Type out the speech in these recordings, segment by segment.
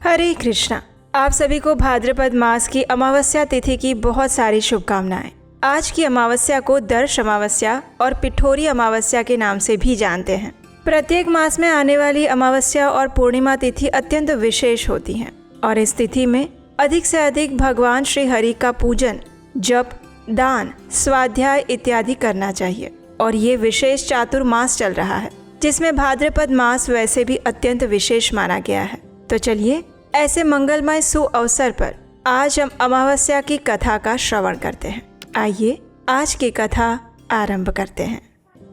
हरे कृष्णा। आप सभी को भाद्रपद मास की अमावस्या तिथि की बहुत सारी शुभकामनाएं। आज की अमावस्या को दर्श अमावस्या और पिठोरी अमावस्या के नाम से भी जानते हैं। प्रत्येक मास में आने वाली अमावस्या और पूर्णिमा तिथि अत्यंत विशेष होती हैं और इस तिथि में अधिक से अधिक भगवान श्री हरि का पूजन, जप, दान, स्वाध्याय इत्यादि करना चाहिए। और ये विशेष चातुर्मास चल रहा है जिसमें भाद्रपद मास वैसे भी अत्यंत विशेष माना गया है। तो चलिए ऐसे मंगलमय सुअवसर पर आज हम अमावस्या की कथा का श्रवण करते हैं। आइए आज की कथा आरंभ करते हैं।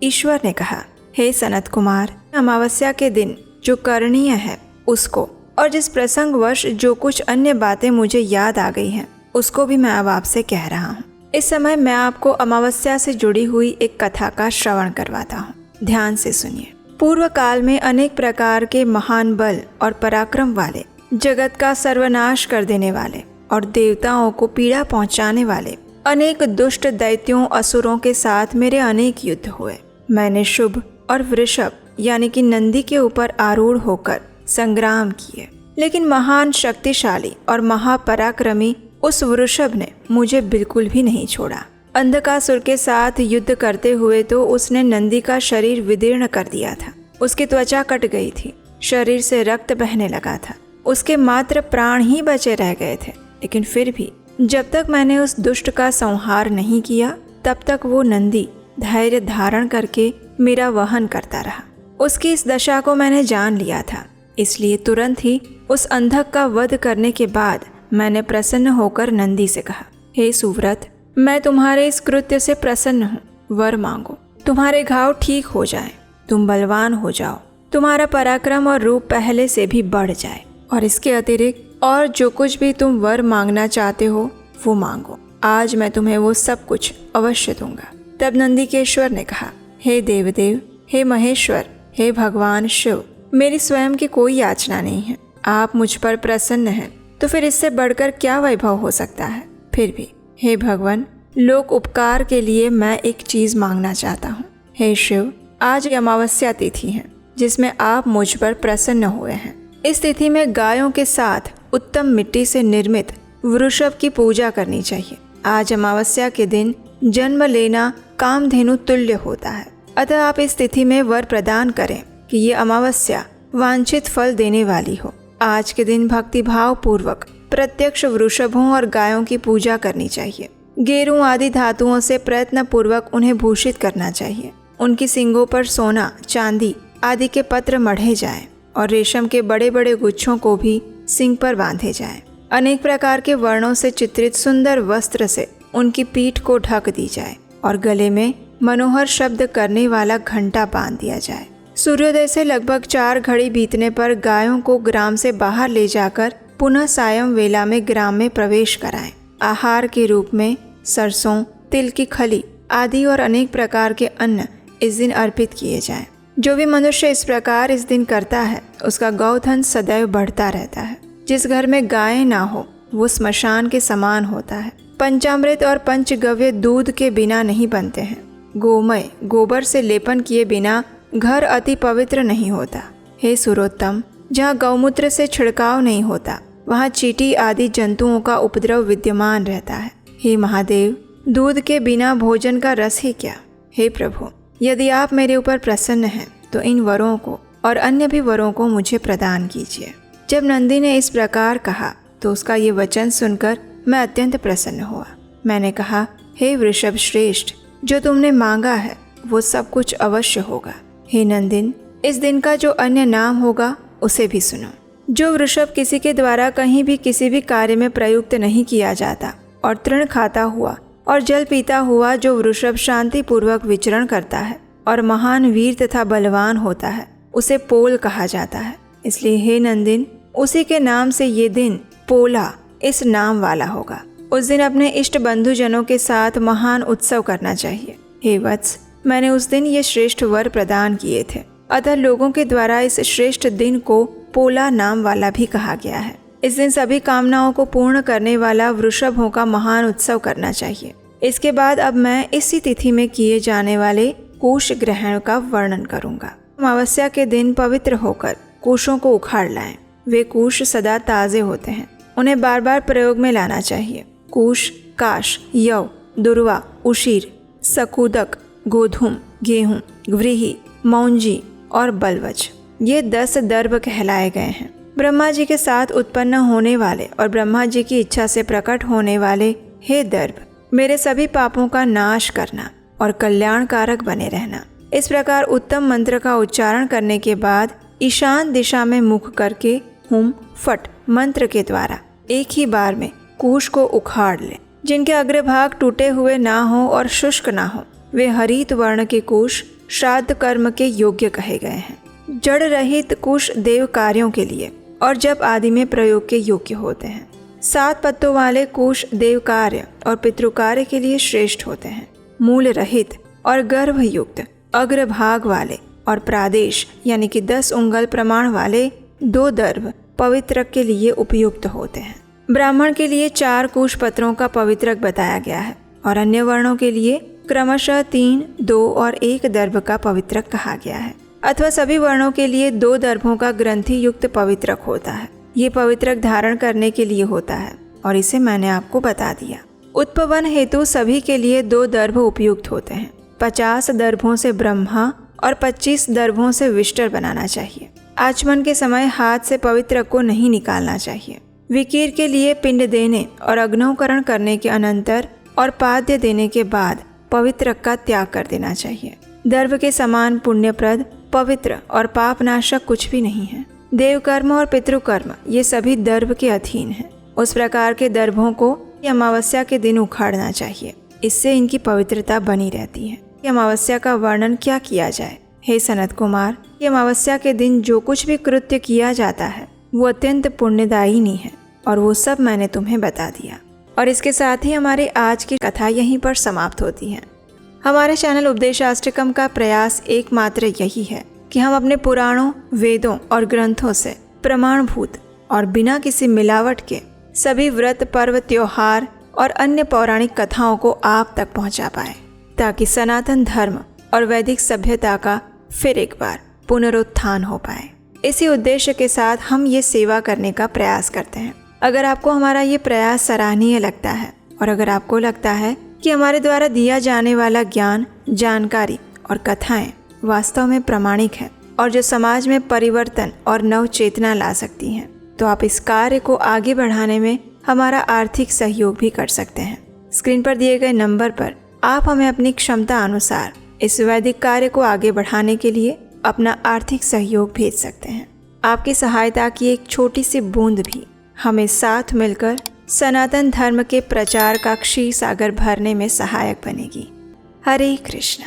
ईश्वर ने कहा, हे सनत कुमार, अमावस्या के दिन जो करणीय है उसको, और जिस प्रसंगवश जो कुछ अन्य बातें मुझे याद आ गई हैं उसको भी मैं अब आपसे कह रहा हूँ। इस समय मैं आपको अमावस्या से जुड़ी हुई एक कथा का श्रवण करवाता हूँ। ध्यान से सुनिए। पूर्व काल में अनेक प्रकार के महान बल और पराक्रम वाले, जगत का सर्वनाश कर देने वाले और देवताओं को पीड़ा पहुंचाने वाले अनेक दुष्ट दैत्यों असुरों के साथ मेरे अनेक युद्ध हुए। मैंने शुभ और वृषभ यानी कि नंदी के ऊपर आरूढ़ होकर संग्राम किए, लेकिन महान शक्तिशाली और महापराक्रमी उस वृषभ ने मुझे बिल्कुल भी नहीं छोड़ा। अंधकासुर के साथ युद्ध करते हुए तो उसने नंदी का शरीर विदीर्ण कर दिया था। उसकी त्वचा कट गई थी, शरीर से रक्त बहने लगा था, उसके मात्र प्राण ही बचे रह गए थे। लेकिन फिर भी जब तक मैंने उस दुष्ट का संहार नहीं किया तब तक वो नंदी धैर्य धारण करके मेरा वहन करता रहा। उसकी इस दशा को मैंने जान लिया था, इसलिए तुरंत ही उस अंधक का वध करने के बाद मैंने प्रसन्न होकर नंदी से कहा, हे सुव्रत, मैं तुम्हारे इस कृत्य से प्रसन्न हूँ। वर मांगो, तुम्हारे घाव ठीक हो जाए, तुम बलवान हो जाओ, तुम्हारा पराक्रम और रूप पहले से भी बढ़ जाए, और इसके अतिरिक्त और जो कुछ भी तुम वर मांगना चाहते हो वो मांगो। आज मैं तुम्हें वो सब कुछ अवश्य दूंगा। तब नंदीकेश्वर ने कहा, हे देवदेव, हे महेश्वर, हे भगवान शिव, मेरी स्वयं की कोई याचना नहीं है। आप मुझ पर प्रसन्न हैं तो फिर इससे बढ़कर क्या वैभव हो सकता है। फिर भी हे भगवान, लोक उपकार के लिए मैं एक चीज मांगना चाहता हूँ। हे शिव, आज अमावस्या तिथि है जिसमें आप मुझ पर प्रसन्न हुए हैं। इस तिथि में गायों के साथ उत्तम मिट्टी से निर्मित वृषभ की पूजा करनी चाहिए। आज अमावस्या के दिन जन्म लेना कामधेनु तुल्य होता है। अतः आप इस तिथि में वर प्रदान करें कि ये अमावस्या वांछित फल देने वाली हो। आज के दिन भक्तिभाव पूर्वक प्रत्यक्ष वृषभों और गायों की पूजा करनी चाहिए। गेरू आदि धातुओं से प्रयत्न पूर्वक उन्हें भूषित करना चाहिए। उनकी सींगों पर सोना, चांदी आदि के पत्र मढ़े जाएं और रेशम के बड़े बड़े गुच्छों को भी सींग पर बांधे जाएं। अनेक प्रकार के वर्णों से चित्रित सुंदर वस्त्र से उनकी पीठ को ढक दी जाए और गले में मनोहर शब्द करने वाला घंटा बांध दिया जाए। सूर्योदय से लगभग 4 घड़ी बीतने पर गायों को ग्राम से बाहर ले जाकर पुनः सायं वेला में ग्राम में प्रवेश कराएं। आहार के रूप में सरसों, तिल की खली आदि और अनेक प्रकार के अन्न इस दिन अर्पित किए जाएं। जो भी मनुष्य इस प्रकार इस दिन करता है उसका गौधन सदैव बढ़ता रहता है। जिस घर में गायें ना हो वो श्मशान के समान होता है। पंचामृत और पंचगव्य दूध के बिना नहीं बनते हैं। गोमय, गोबर से लेपन किए बिना घर अति पवित्र नहीं होता। हे सुरोत्तम, जहाँ गौमूत्र से छिड़काव नहीं होता वहाँ चींटी आदि जंतुओं का उपद्रव विद्यमान रहता है। हे महादेव, दूध के बिना भोजन का रस ही क्या। हे प्रभु, यदि आप मेरे ऊपर प्रसन्न हैं तो इन वरों को और अन्य भी वरों को मुझे प्रदान कीजिए। जब नंदी ने इस प्रकार कहा तो उसका ये वचन सुनकर मैं अत्यंत प्रसन्न हुआ। मैंने कहा, हे वृषभ श्रेष्ठ, जो तुमने मांगा है वो सब कुछ अवश्य होगा। हे नंदिन, इस दिन का जो अन्य नाम होगा उसे भी सुनो। जो वृषभ किसी के द्वारा कहीं भी किसी भी कार्य में प्रयुक्त नहीं किया जाता और तृण खाता हुआ और जल पीता हुआ जो वृषभ शांति पूर्वक विचरण करता है और महान वीर तथा बलवान होता है उसे पोल कहा जाता है। इसलिए हे नंदिन, उसी के नाम से ये दिन पोला इस नाम वाला होगा। उस दिन अपने इष्ट बंधुजनों के साथ महान उत्सव करना चाहिए। हे वत्स, मैंने उस दिन ये श्रेष्ठ वर प्रदान किए थे, अतः लोगों के द्वारा इस श्रेष्ठ दिन को पोला नाम वाला भी कहा गया है। इस दिन सभी कामनाओं को पूर्ण करने वाला वृषभों का महान उत्सव करना चाहिए। इसके बाद अब मैं इसी तिथि में किए जाने वाले कुश ग्रहण का वर्णन करूंगा। अमावस्या के दिन पवित्र होकर कुशों को उखाड़ लाएं। वे कुश सदा ताज़े होते हैं। उन्हें बार बार प्रयोग में लाना चाहिए। कुश, काश, यव, दुर्वा, उशीर, सकूदक, गोधूम, गेहूं, व्रीहि, मौंजी और बलवज, ये 10 दर्भ कहलाए गए हैं। ब्रह्मा जी के साथ उत्पन्न होने वाले और ब्रह्मा जी की इच्छा से प्रकट होने वाले हे दर्भ, मेरे सभी पापों का नाश करना और कल्याणकारक बने रहना। इस प्रकार उत्तम मंत्र का उच्चारण करने के बाद ईशान दिशा में मुख करके हुम फट मंत्र के द्वारा एक ही बार में कुश को उखाड़ ले। जिनके अग्रभाग टूटे हुए ना हो और शुष्क ना हो, वे हरित वर्ण के कुश श्राद्ध कर्म के योग्य कहे गए हैं। जड़ रहित कुश देव कार्यों के लिए और जप आदि में प्रयोग के योग्य होते हैं। 7 पत्तों वाले कुश देव कार्य और पितृकार्य के लिए श्रेष्ठ होते हैं। मूल रहित और गर्भयुक्त अग्रभाग वाले और प्रादेश यानी कि 10 उंगल प्रमाण वाले 2 दर्भ पवित्रक के लिए उपयुक्त होते हैं। ब्राह्मण के लिए 4 कुश पत्रों का पवित्रक बताया गया है और अन्य वर्णों के लिए क्रमशः 3, 2 और 1 दर्भ का पवित्रक कहा गया है। अथवा सभी वर्णों के लिए 2 दर्भों का ग्रंथि युक्त पवित्रक होता है। ये पवित्रक धारण करने के लिए होता है और इसे मैंने आपको बता दिया। उत्पवन हेतु सभी के लिए 2 दर्भ उपयुक्त होते हैं। 50 दर्भों से ब्रह्मा और 25 दर्भों से विष्टर बनाना चाहिए। आचमन के समय हाथ से पवित्रक को नहीं निकालना चाहिए। विकीर के लिए पिंड देने और अग्नोकरण करने के अनंतर और पाद्य देने के बाद पवित्रक का त्याग कर देना चाहिए। दर्भ के समान पुण्यप्रद, पवित्र और पापनाशक कुछ भी नहीं है। देवकर्म और पितृकर्म ये सभी दर्भ के अधीन हैं। उस प्रकार के दर्भों को अमावस्या के दिन उखाड़ना चाहिए। इससे इनकी पवित्रता बनी रहती है। अमावस्या का वर्णन क्या किया जाए? हे सनत कुमार, ये अमावस्या के दिन जो कुछ भी कृत्य किया जाता है वो अत्यंत पुण्यदायिनी है और वो सब मैंने तुम्हें बता दिया। और इसके साथ ही हमारी आज की कथा यहीं पर समाप्त होती है। हमारे चैनल उपदेशाष्टकम का प्रयास एकमात्र यही है कि हम अपने पुराणों, वेदों और ग्रंथों से प्रमाणभूत और बिना किसी मिलावट के सभी व्रत, पर्व, त्योहार और अन्य पौराणिक कथाओं को आप तक पहुंचा पाए, ताकि सनातन धर्म और वैदिक सभ्यता का फिर एक बार पुनरुत्थान हो पाए। इसी उद्देश्य के साथ हम ये सेवा करने का प्रयास करते हैं। अगर आपको हमारा ये प्रयास सराहनीय लगता है और अगर आपको लगता है कि हमारे द्वारा दिया जाने वाला ज्ञान, जानकारी और कथाएं वास्तव में प्रामाणिक है और जो समाज में परिवर्तन और नव चेतना ला सकती हैं, तो आप इस कार्य को आगे बढ़ाने में हमारा आर्थिक सहयोग भी कर सकते हैं। स्क्रीन पर दिए गए नंबर पर आप हमें अपनी क्षमता अनुसार इस वैदिक कार्य को आगे बढ़ाने के लिए अपना आर्थिक सहयोग भेज सकते हैं। आपकी सहायता की एक छोटी सी बूंद भी हमें साथ मिलकर सनातन धर्म के प्रचार का क्षीर सागर भरने में सहायक बनेगी। हरे कृष्णा।